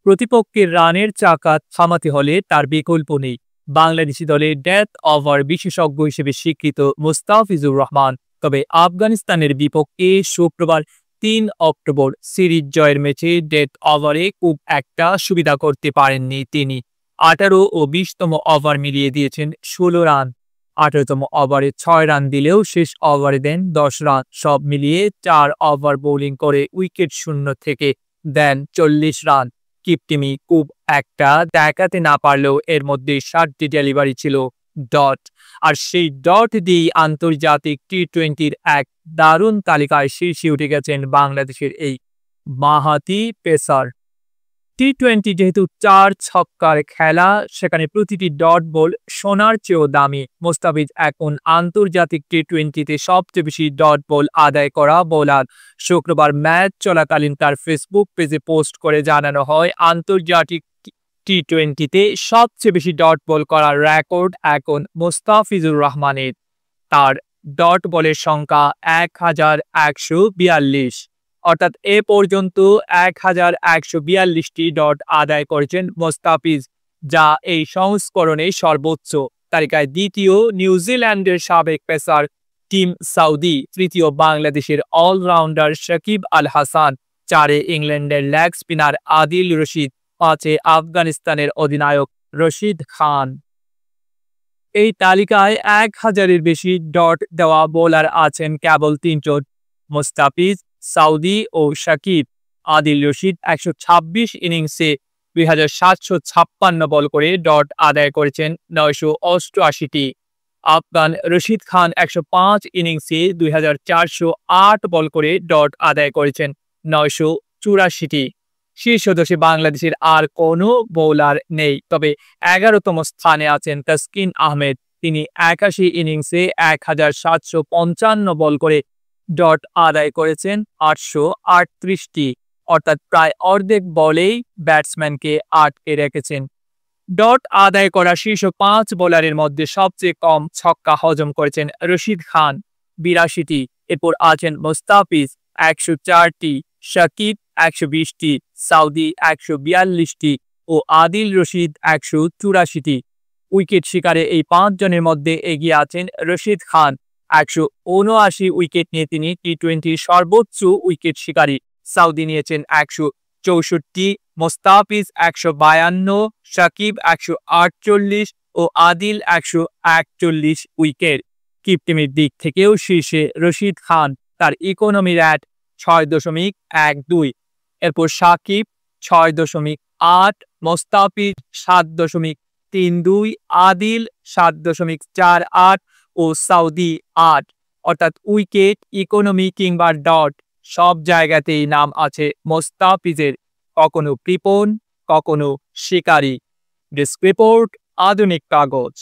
প্রতিপক্ষের রানের চাকা থামাতে হলে তার বিকল্প নেই। বাংলাদেশি দলের ডেথ ওভার বিশেষজ্ঞ হিসেবে স্বীকৃত মোস্তাফিজুর রহমান। তবে আফগানিস্তানের বিপক্ষে শুক্রবার ৩ অক্টোবর সিরিজ জয়ের ম্যাচে ডেথ ওভারে খুব একটা সুবিধা করতে পারেননি তিনি। ১৮ ও ২০তম ওভার মিলিয়ে দিয়েছেন ১৬ রান। ১৮তম ওভারে ৬ রান দিলেও শেষ ওভারে দেন ১০ রান। সব মিলিয়ে ৪ ওভার বোলিং করে উইকেট শূন্য থেকে দেন ৪০ রান। কিপটিমি খুব একটা দেখাতে না পারলেও এর মধ্যে ৭টি ডেলিভারি ছিল ডট। আর সেই ডট দিয়েই আন্তর্জাতিক টি-টোয়েন্টির এক দারুণ তালিকায় শীর্ষে উঠে গেছেন বাংলাদেশের এই বাঁহাতি পেসার। টি-টোয়েন্টি যেহেতু ৪ ছক্কার খেলা, সেখানে প্রতিটি ডট বল সোনার চেয়েও দামি। মোস্তাফিজ এখন আন্তর্জাতিক টি-টোয়েন্টিতে সবচেয়ে বেশি ডট বল আদায় করা বোলার। শুক্রবার ম্যাচ চলাকালীন তার ফেসবুক পেজে পোস্ট করে জানানো হয়, আন্তর্জাতিক টি-টোয়েন্টিতে সবচেয়ে বেশি ডট বল করার রেকর্ড এখন মোস্তাফিজুর রহমানের। তার ডট বলের সংখ্যা ১,১৪২। অর্থাৎ এ পর্যন্ত ১,১৪২টি ডট আদায় করেছেন মোস্তাফিজ, যা এই সংস্করণে সর্বোচ্চ। তালিকায় দ্বিতীয় নিউজিল্যান্ডের সাবেক পেসার টিম সাউদি, তৃতীয় বাংলাদেশের অলরাউন্ডার শাকিব আল হাসান, ৪ ইংল্যান্ডের লেগ স্পিনার আদিল রশিদ, ৫ আফগানিস্তানের অধিনায়ক রশিদ খান। এই তালিকায় ১,০০০-এর বেশি ডট দেওয়া বোলার আছেন কেবল ৩ জন: মোস্তাফিজ, সাউদি ও শাকিব। আদিল রশিদ ১২৬ ইনিংসে ২,৭৫৬ বল করে ডট আদায় করেছেন ৯৮৮টি। আফগান রশিদ খান ১০৫ ইনিংসে ২,৪০৮ বল করে ডট আদায় করেছেন ৯৮৪টি। শীর্ষ ১০-এ বাংলাদেশের আর কোনো বোলার নেই, তবে ১১তম স্থানে আছেন তাসকিন আহমেদ। তিনি ৮১ ইনিংসে ১,৭৫৫ বল করে ডট আদায় করেছেন ৮৩৮টি, অর্থাৎ প্রায় অর্ধেক বলেই ব্যাটসম্যানকে আটকে রেখেছেন। ডট আদায় করা শীর্ষ ৫ বোলারের মধ্যে সবচেয়ে কম ছক্কা হজম করেছেন রশিদ খান, ৮২টি। এরপর আছেন মোস্তাফিজ ১০৪টি, শাকিব ১২০টি, সাউদি ১৪২টি ও আদিল রশিদ ১৮৪টি। উইকেট শিকারে এই ৫ জনের মধ্যে এগিয়ে আছেন রশিদ খান। ১৭৯ উইকেট নিয়ে তিনি টি-টোয়েন্টির সর্বোচ্চ উইকেট শিকারী। সাউদি নিয়েছেন ১৬৪, মোস্তাফিজ ১৫২, শাকিব ১৪৮ ও আদিল ১৪১ উইকেট। কিপটিমির দিক থেকেও শীর্ষে রশিদ খান, তার ইকোনমি রেট ৬.১২। এরপর শাকিব ৬.৮, মোস্তাফিজ ৭.৩২, আদিল ৭.৪৮ ও সাউদি ৮। অর্থাৎ উইকেট, ইকোনমি কিংবা ডট সব জায়গাতেই নাম আছে মোস্তাফিজের, কখনো কৃপণ, কখনো শিকারী। ডেস্ক রিপোর্ট, আধুনিক কাগজ।